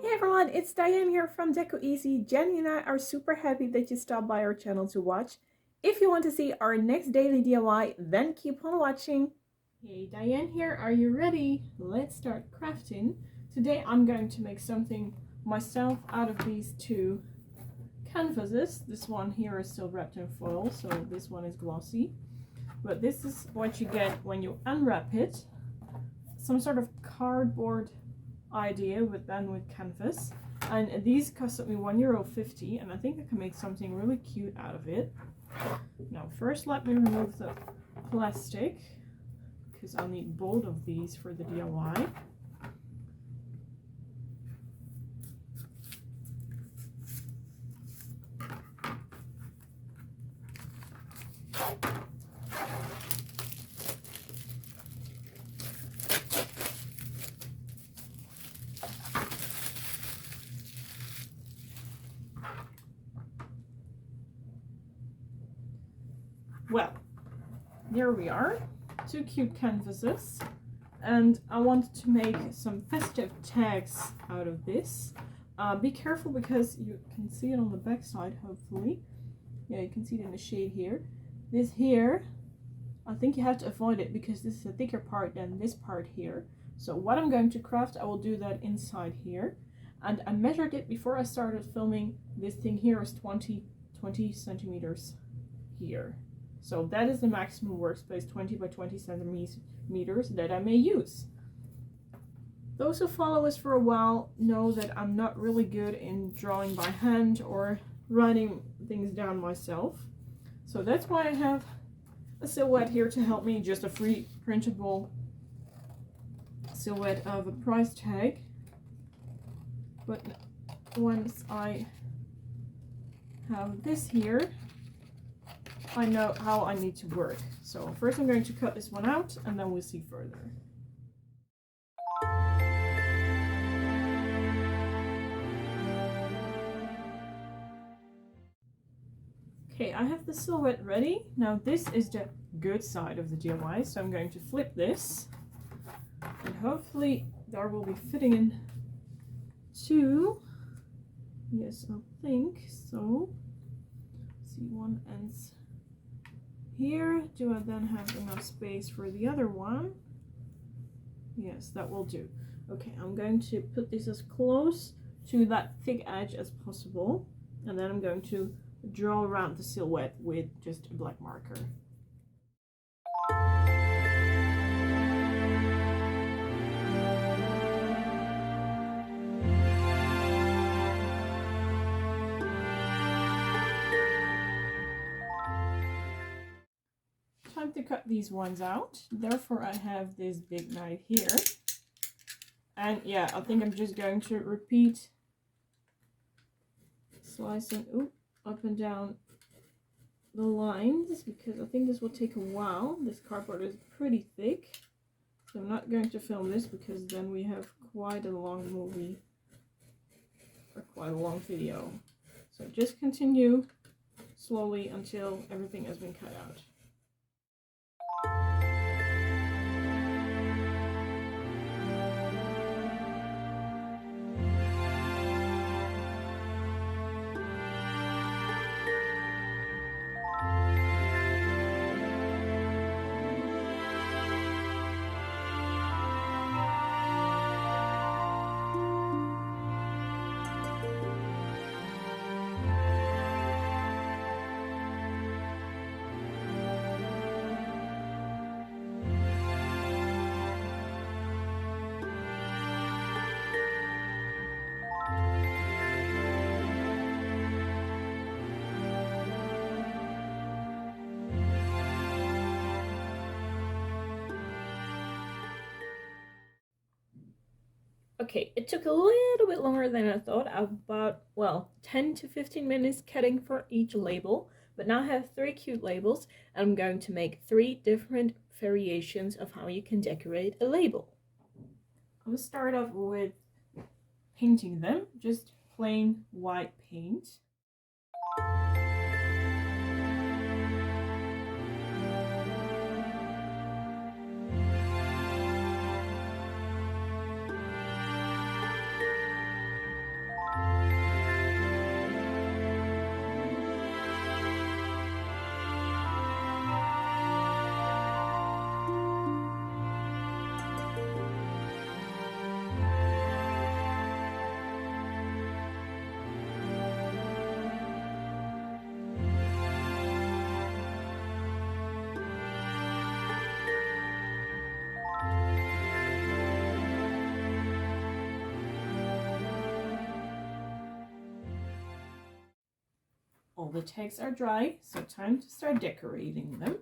Hey everyone, it's Dyanne here from decoeasy. Janny and I are super happy that you stopped by our channel to watch. If you want to see our next daily DIY, then keep on watching. Hey, Dyanne here, are you ready? Let's start crafting. Today I'm going to make something myself out of these two canvases. This one here is still wrapped in foil, so this one is glossy. But this is what you get when you unwrap it. Some sort of cardboard idea with canvas, and these cost me €1.50, and I think I can make something really cute out of it. Now first let me remove the plastic because I'll need both of these for the DIY. Well, there we are, two cute canvases, and I wanted to make some festive tags out of this. Be careful because you can see it on the back side, hopefully. Yeah, you can see it in the shade here. This here, I think you have to avoid it because this is a thicker part than this part here. So what I'm going to craft, I will do that inside here. And I measured it before I started filming. This thing here is 20 centimeters here. So that is the maximum workspace, 20 by 20 centimeters that I may use. Those who follow us for a while know that I'm not really good in drawing by hand or writing things down myself. So that's why I have a silhouette here to help me, just a free printable silhouette of a price tag. But once I have this here, I know how I need to work. So first I'm going to cut this one out and then we'll see further. Okay, I have the silhouette ready. Now this is the good side of the DIY, so I'm going to flip this and hopefully there will be fitting in two. Yes, I think so. See, one ends here. Do I then have enough space for the other one? Yes, that will do. Okay, I'm going to put this as close to that thick edge as possible, and then I'm going to draw around the silhouette with just a black marker. Time to cut these ones out. Therefore I have this big knife here, and yeah, I think I'm just going to repeat slicing up and down the lines because I think this will take a while. This cardboard is pretty thick, so I'm not going to film this because then we have quite a long movie or quite a long video. So just continue slowly until everything has been cut out. Okay, it took a little bit longer than I thought, about, well, 10 to 15 minutes cutting for each label, but now I have 3 cute labels, and I'm going to make 3 different variations of how you can decorate a label. I'm going to start off with painting them, just plain white paint. the tags are dry, so time to start decorating them.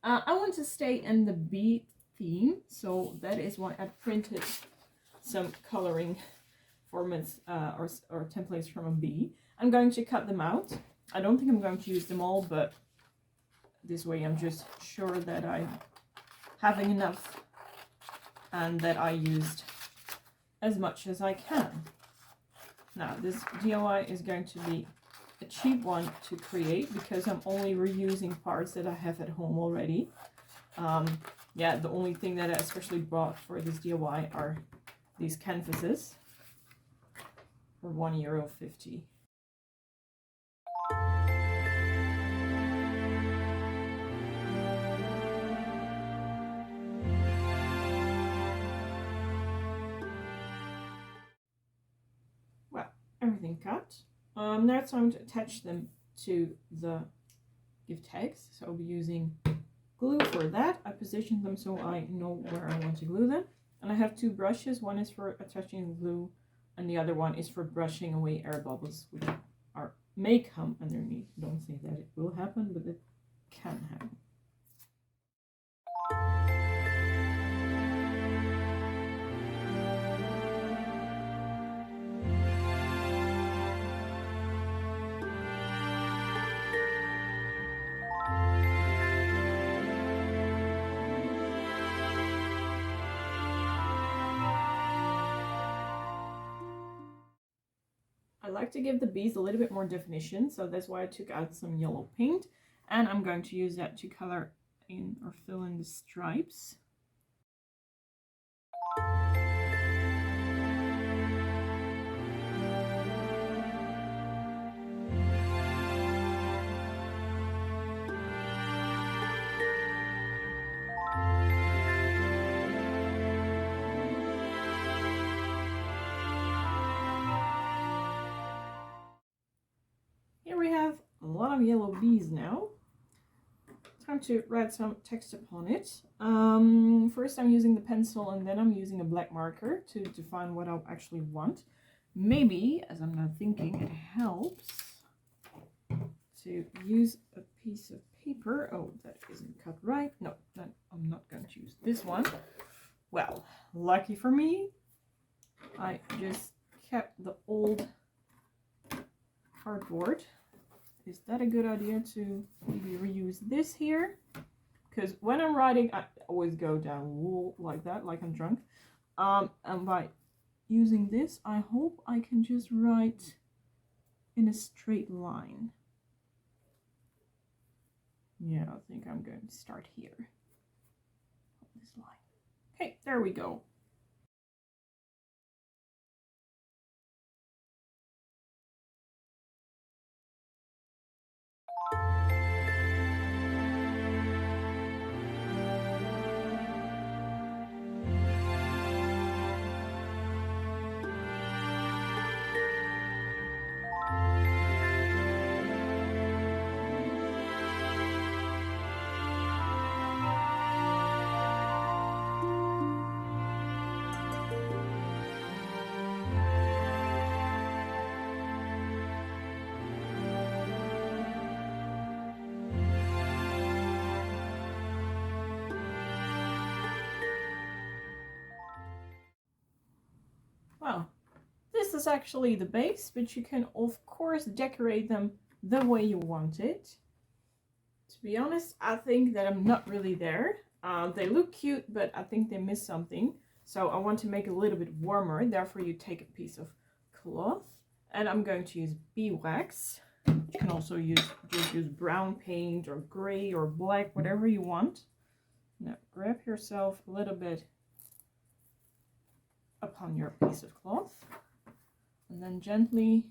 I want to stay in the bee theme, so that is why I printed some coloring formats or templates from a bee. I'm going to cut them out. I don't think I'm going to use them all, but this way I'm just sure that I'm having enough and that I used as much as I can. Now this DIY is going to be a cheap one to create because I'm only reusing parts that I have at home already. Yeah, the only thing that I especially bought for this DIY are these canvases for €1.50. Well, everything cut. Now it's time to attach them to the gift tags. So I'll be using glue for that. I positioned them so I know where I want to glue them. And I have two brushes. One is for attaching the glue and the other one is for brushing away air bubbles, which may come underneath. Don't say that it will happen, but it can happen. I like to give the bees a little bit more definition, so that's why I took out some yellow paint, and I'm going to use that to color in or fill in the stripes. Here we have a lot of yellow bees now. Time to write some text upon it. First I'm using the pencil and then I'm using a black marker to define what I actually want. Maybe, as I'm now thinking, it helps to use a piece of paper. Oh, that isn't cut right. No, I'm not going to use this one. Well, lucky for me, I just kept the old cardboard. Is that a good idea to maybe reuse this here? Because when I'm writing, I always go down like that, like I'm drunk. And by using this, I hope I can just write in a straight line. Yeah, I think I'm going to start here on this line. Okay, there we go. Well, this is actually the base, but you can of course decorate them the way you want it. To be honest, I think that I'm not really there. They look cute, but I think they miss something. So I want to make it a little bit warmer. Therefore, you take a piece of cloth, and I'm going to use beeswax. You can also just use brown paint or gray or black, whatever you want. Now grab yourself a little bit upon your piece of cloth, and then gently,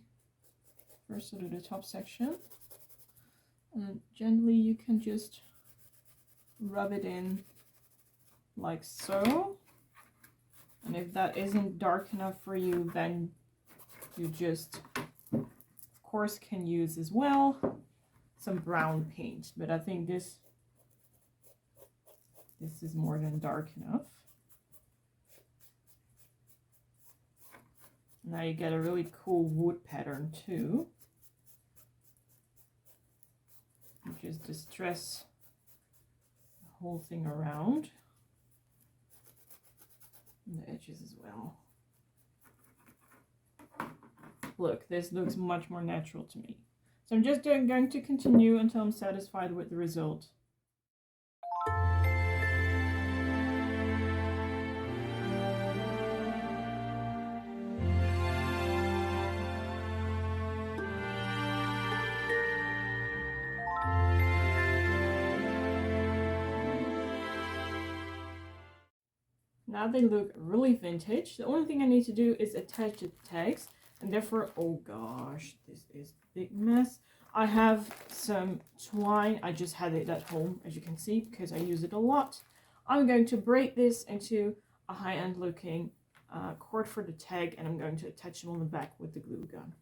first do the top section, and then gently you can just rub it in like so. And if that isn't dark enough for you, then you just of course can use as well some brown paint, but I think this is more than dark enough. Now you get a really cool wood pattern too. just distress the whole thing around. And the edges as well. Look, this looks much more natural to me. So I'm just going to continue until I'm satisfied with the result. Now they look really vintage. The only thing I need to do is attach the tags, and therefore, oh gosh, this is a big mess. I have some twine. I just had it at home, as you can see, because I use it a lot. I'm going to braid this into a high-end looking cord for the tag, and I'm going to attach them on the back with the glue gun.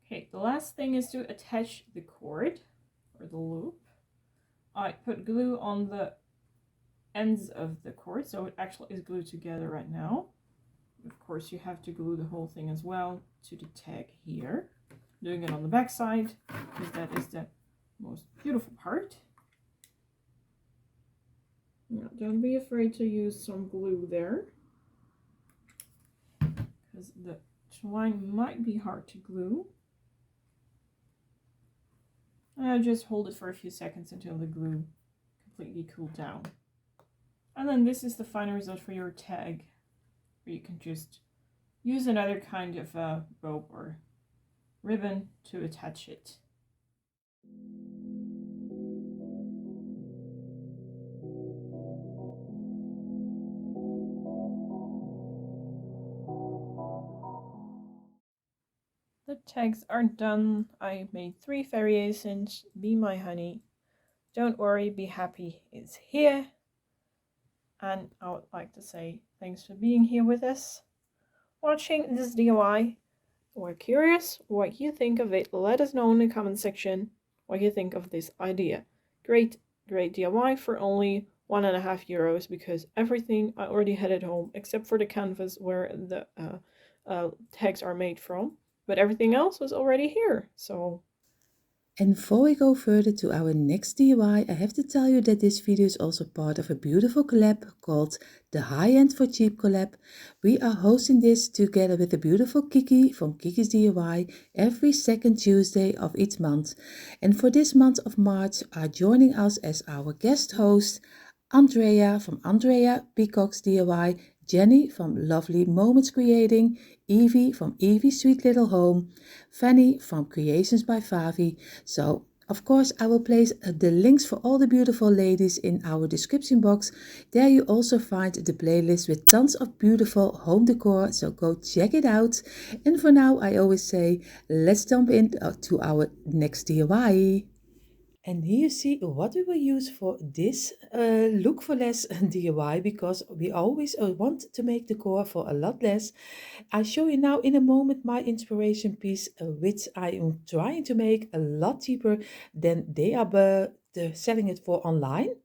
Okay, the last thing is to attach the cord or the loop. I put glue on the ends of the cord, so it actually is glued together right now. Of course, you have to glue the whole thing as well to the tag here. Doing it on the back side, because that is the most beautiful part. Now, don't be afraid to use some glue there, because the twine might be hard to glue. Just hold it for a few seconds until the glue completely cooled down. And then this is the final result for your tag, where you can just use another kind of rope or ribbon to attach it. The tags are done. I made 3 variations. Be my honey, don't worry, be happy is here. And I would like to say thanks for being here with us, watching this DIY. We're curious what you think of it. Let us know in the comment section what you think of this idea. Great DIY for only €1.50, because everything I already had at home except for the canvas where the tags are made from. But everything else was already here, so. And before we go further to our next DIY, I have to tell you that this video is also part of a beautiful collab called the High End for Cheap collab. We are hosting this together with the beautiful Kiki from Kiki's DIY every second Tuesday of each month. And for this month of March are joining us as our guest host Andrea from Andrea Peacock's DIY, Janny from Lovely Moments Creating, Evie from Evie's Sweet Little Home, Fanny from Creations by Favi. So, of course, I will place the links for all the beautiful ladies in our description box. There you also find the playlist with tons of beautiful home decor, so go check it out. And for now, I always say, let's jump into our next DIY. And here you see what we will use for this look for less DIY, because we always want to make decor for a lot less. I show you now in a moment my inspiration piece, which I am trying to make a lot cheaper than they are selling it for online.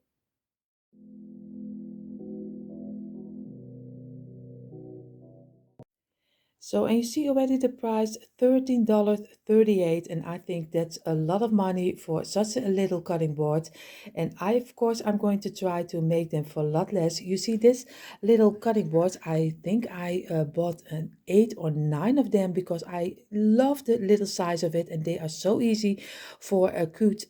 So, and you see already the price, $13.38, and I think that's a lot of money for such a little cutting board. And of course, I'm going to try to make them for a lot less. You see this little cutting board, I think I bought 8 or 9 of them, because I love the little size of it, and they are so easy for a cute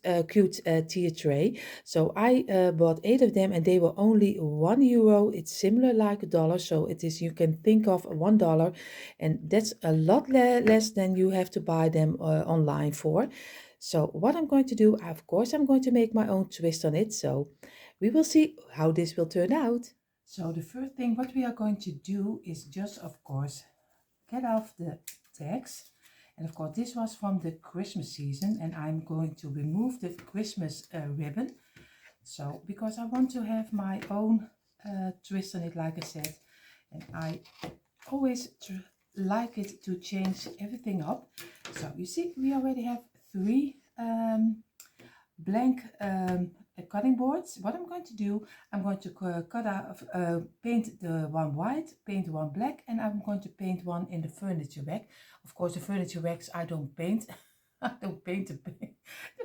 tea tray. So I bought 8 of them, and they were only €1. It's similar like $1, so it is, you can think of $1. And that's a lot less than you have to buy them online for. So what I'm going to do, of course, I'm going to make my own twist on it. So we will see how this will turn out. So the first thing what we are going to do is just, of course, get off the tags. And of course, this was from the Christmas season, and I'm going to remove the Christmas ribbon. So, because I want to have my own twist on it, like I said, and I always like it to change everything up. So you see, we already have 3 blank cutting boards. What I'm going to do, I'm going to cut out, paint the one white, paint one black, and I'm going to paint one in the furniture rack. Of course, the furniture racks I don't paint. I don't paint the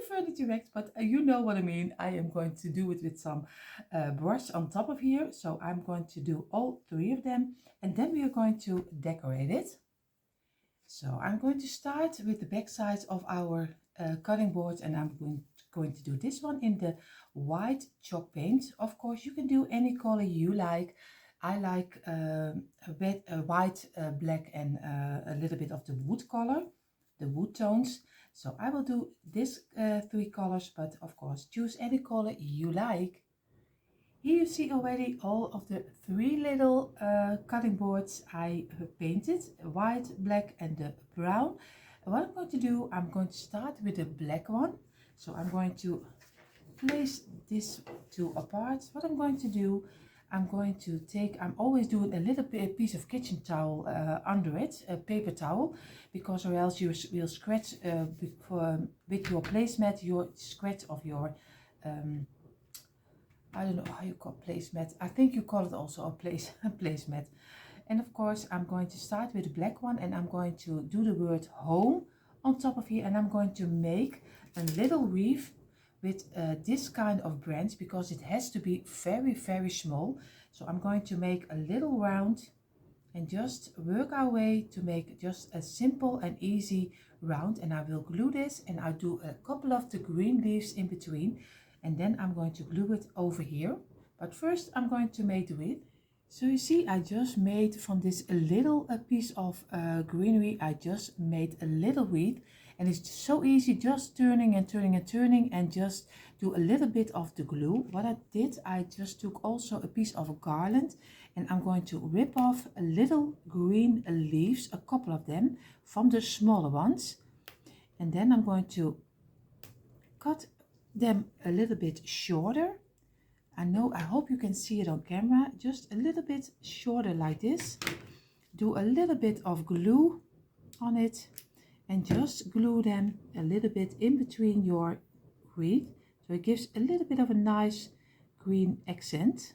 furniture racks, but you know what I mean. I am going to do it with some brush on top of here. So I'm going to do all 3 of them, and then we are going to decorate it. So I'm going to start with the back sides of our cutting boards, and I'm going to do this one in the white chalk paint. Of course, you can do any color you like. I like white, black, and a little bit of the wood color, the wood tones. So I will do this 3 colors, but of course choose any color you like. Here you see already all of the 3 little cutting boards I painted, white, black, and the brown. And what I'm going to do, I'm going to start with the black one. So I'm going to place this 2 apart. What I'm going to do, I'm going to take, I'm always doing a little piece of kitchen towel under it, a paper towel, because or else you will scratch with your placemat, your scratch of your, I don't know how you call placemat. I think you call it also a placemat. And of course, I'm going to start with the black one, and I'm going to do the word home on top of here, and I'm going to make a little wreath with this kind of branch, because it has to be very, very small. So I'm going to make a little round and just work our way to make just a simple and easy round. And I will glue this, and I'll do a couple of the green leaves in between, and then I'm going to glue it over here. But first I'm going to make the wreath. So you see, I just made from this a little piece of greenery, I just made a little wreath, and it's so easy, just turning and turning and turning, and just do a little bit of the glue. What I did, I just took also a piece of a garland, and I'm going to rip off a little green leaves, a couple of them from the smaller ones, and then I'm going to cut them a little bit shorter. I hope you can see it on camera, just a little bit shorter like this. Do a little bit of glue on it, and just glue them a little bit in between your wreath, so it gives a little bit of a nice green accent.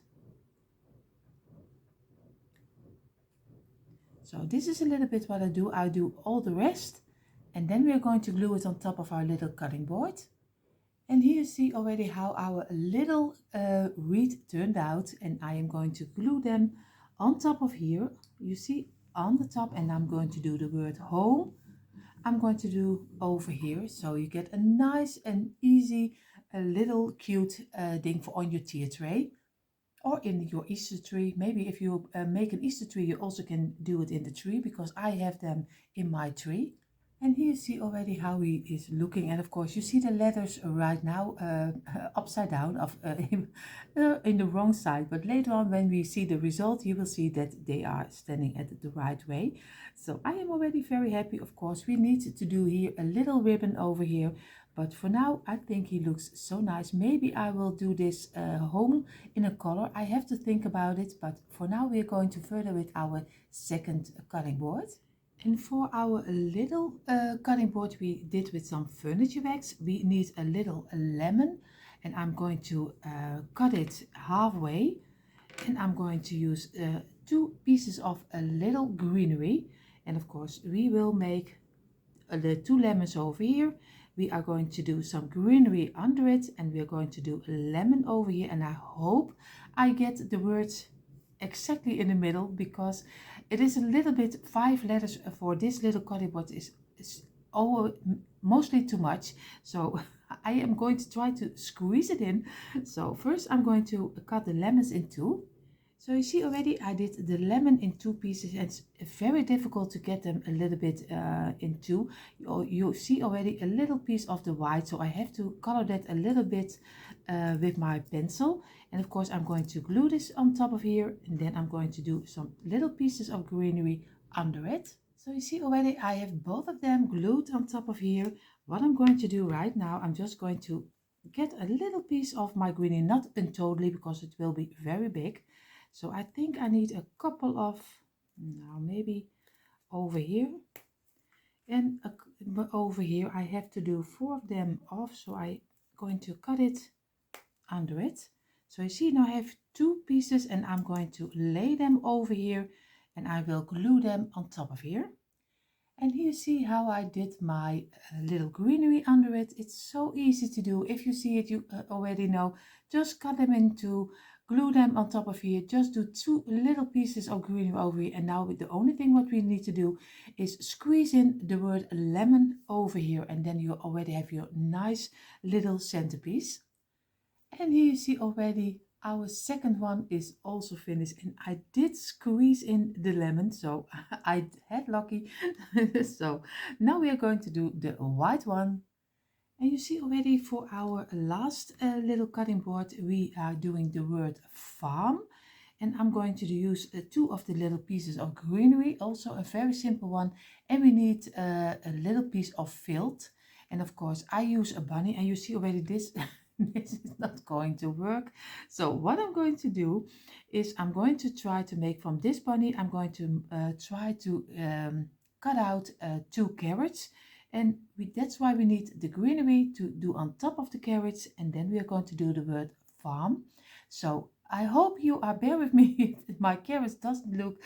So this is a little bit what I do. I do all the rest, and then we are going to glue it on top of our little cutting board. And here you see already how our little wreath turned out, and I am going to glue them on top of here. You see on the top, and I'm going to do the word home. I'm going to do over here, so you get a nice and easy, a little cute thing for on your tea tray or in your Easter tree. Maybe if you make an Easter tree, you also can do it in the tree, because I have them in my tree. And here you see already how he is looking, and of course you see the letters right now upside down, in the wrong side, but later on when we see the result, you will see that they are standing at the right way. So I am already very happy. Of course we need to do here a little ribbon over here, but for now I think he looks so nice. Maybe I will do this home in a color. I have to think about it, but for now we are going to further with our second cutting board. And for our little cutting board we did with some furniture wax, we need a little lemon, and I'm going to cut it halfway, and I'm going to use 2 pieces of a little greenery, and of course we will make the 2 lemons over here. We are going to do some greenery under it, and we are going to do a lemon over here, and I hope I get the words exactly in the middle, because it is a little bit 5 letters for this little cutting board is mostly too much, so I am going to try to squeeze it in. So first I'm going to cut the lemons in 2. So you see already I did the lemon in 2 pieces, and it's very difficult to get them a little bit in 2. You see already a little piece of the white, so I have to color that a little bit with my pencil. And of course I'm going to glue this on top of here, and then I'm going to do some little pieces of greenery under it. So you see already I have both of them glued on top of here. What I'm going to do right now, I'm just going to get a little piece of my greenery, not in totally because it will be very big. So I think I need a couple of, now maybe over here, and over here I have to do 4 of them off, so I'm going to cut it under it. So you see now I have 2 pieces, and I'm going to lay them over here, and I will glue them on top of here. And here you see how I did my little greenery under it. It's so easy to do. If you see it, you already know. Just cut them into, glue them on top of here. Just do 2 little pieces of greenery over here. And now the only thing what we need to do is squeeze in the word lemon over here. And then you already have your nice little centerpiece. And here you see already our second one is also finished, and I did squeeze in the lemon, so I had lucky. So now we are going to do the white one. And you see already for our last little cutting board, we are doing the word farm. And I'm going to use 2 of the little pieces of greenery, also a very simple one. And we need a little piece of felt. And of course I use a bunny, and you see already this this is not going to work. So what I'm going to do is I'm going to try to make from this bunny, I'm going to try to cut out 2 carrots. And that's why we need the greenery to do on top of the carrots, and then we are going to do the word farm. So I hope you are bear with me if my carrots doesn't look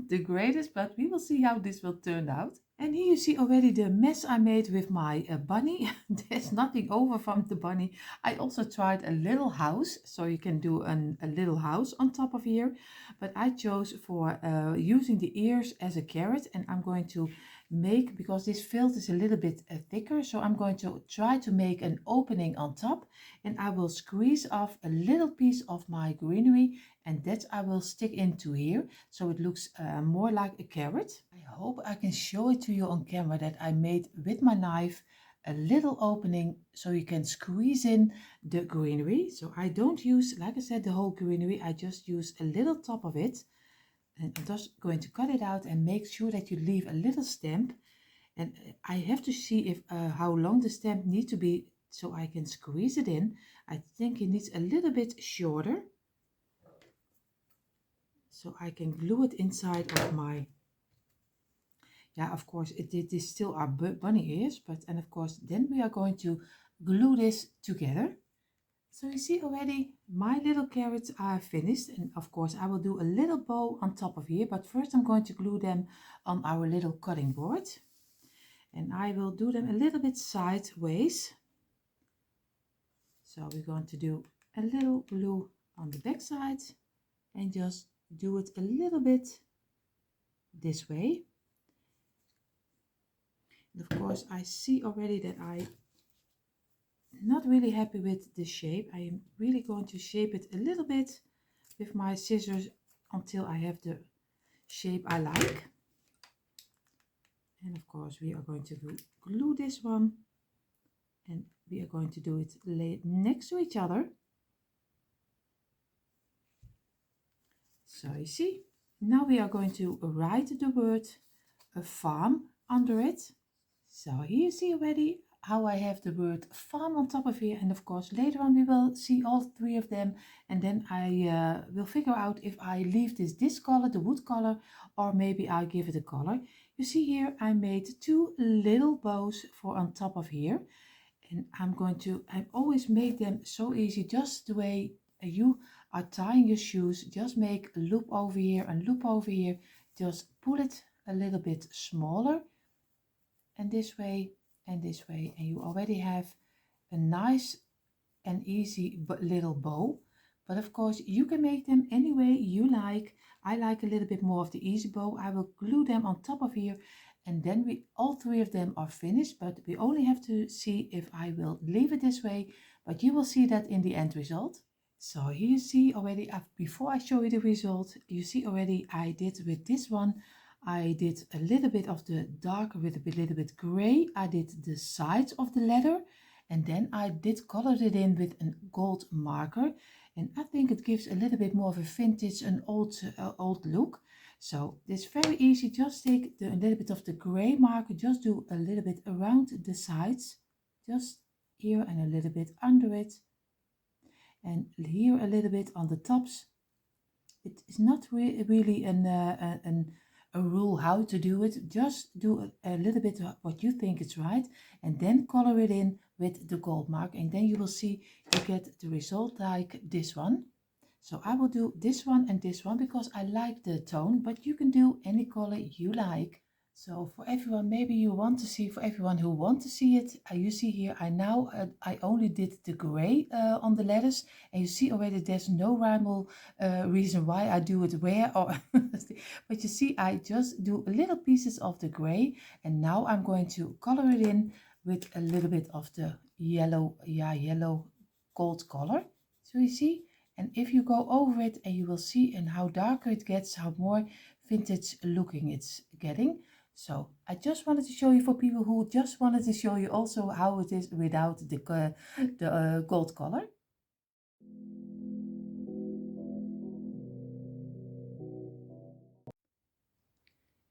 the greatest, but we will see how this will turn out. And here you see already the mess I made with my bunny. There's nothing over from the bunny. I also tried a little house, so you can do a little house on top of here. But I chose for using the ears as a carrot, and I'm going to make, because this felt is a little bit thicker, so I'm going to try to make an opening on top, and I will squeeze off a little piece of my greenery, and that I will stick into here, so it looks more like a carrot. I hope I can show it to you on camera that I made with my knife a little opening so you can squeeze in the greenery. So I don't use, like I said, the whole greenery, I just use a little top of it. And I'm just going to cut it out and make sure that you leave a little stamp. And I have to see if how long the stamp needs to be so I can squeeze it in. I think it needs a little bit shorter, so I can glue it inside of my, yeah, of course it is still our bunny ears, but, and of course then we are going to glue this together. So you see already my little carrots are finished, and of course I will do a little bow on top of here, but first I'm going to glue them on our little cutting board, and I will do them a little bit sideways. So we're going to do a little glue on the back side and just do it a little bit this way. And of course I see already that I'm not really happy with the shape. I am really going to shape it a little bit with my scissors until I have the shape I like. And of course we are going to glue this one, and we are going to do it laid next to each other. So you see, now we are going to write the word a farm under it. So here you see already how I have the word farm on top of here, and of course later on we will see all 3 of them, and then I will figure out if I leave this color, the wood color, or maybe I give it a color. You see here I made 2 little bows for on top of here, and I always make them so easy, just the way you are tying your shoes. Just make a loop over here and loop over here, just pull it a little bit smaller, and this way and this way, and you already have a nice and easy little bow. But of course you can make them any way you like. I like a little bit more of the easy bow. I will glue them on top of here, and then all 3 of them are finished, but we only have to see if I will leave it this way, but you will see that in the end result. So here you see already, before I show you the result, you see already I did with this one, I did a little bit of the darker with a little bit gray. I did the sides of the letter, and then I did color it in with a gold marker. And I think it gives a little bit more of a vintage, an old look. So it's very easy. Just take a little bit of the gray marker, just do a little bit around the sides, just here and a little bit under it, and here a little bit on the tops. It is not really a rule how to do it. Just do a little bit of what you think is right, and then color it in with the gold mark, and then you will see you get the result like this one. So I will do this one and this one because I like the tone, but you can do any color you like. So for everyone, maybe you want to see, for everyone who want to see it, you see here, I only did the gray on the letters, and you see already there's no rhyme reason why I do it where, or but you see I just do a little pieces of the gray, and now I'm going to color it in with a little bit of the yellow, yellow gold color. So you see, and if you go over it, and you will see, and how darker it gets, how more vintage looking it's getting. So I just wanted to show you, for people who just wanted to show you also how it is without the gold color.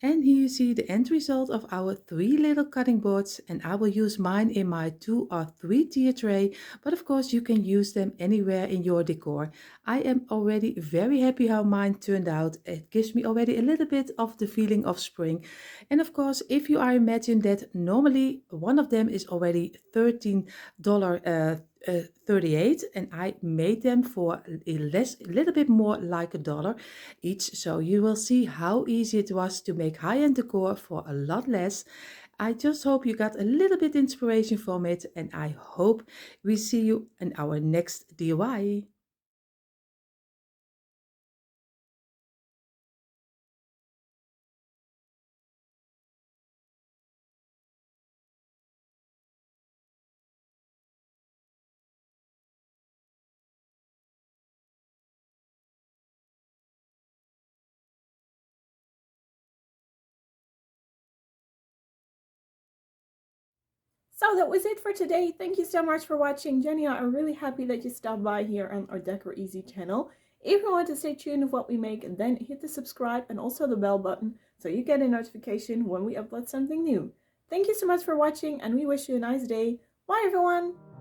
And here you see the end result of our 3 little cutting boards, and I will use mine in my 2 or 3 tier tray, but of course you can use them anywhere in your decor. I am already very happy how mine turned out. It gives me already a little bit of the feeling of spring. And of course, if you are imagine that normally one of them is already $13 38, and I made them for a little bit more like $1 each, so you will see how easy it was to make high-end decor for a lot less. I just hope you got a little bit inspiration from it, and I hope we see you in our next DIY. So that was it for today. Thank you so much for watching. Janny, I'm really happy that you stopped by here on our Decor Easy channel. If you want to stay tuned with what we make, then hit the subscribe and also the bell button so you get a notification when we upload something new. Thank you so much for watching, and we wish you a nice day. Bye everyone!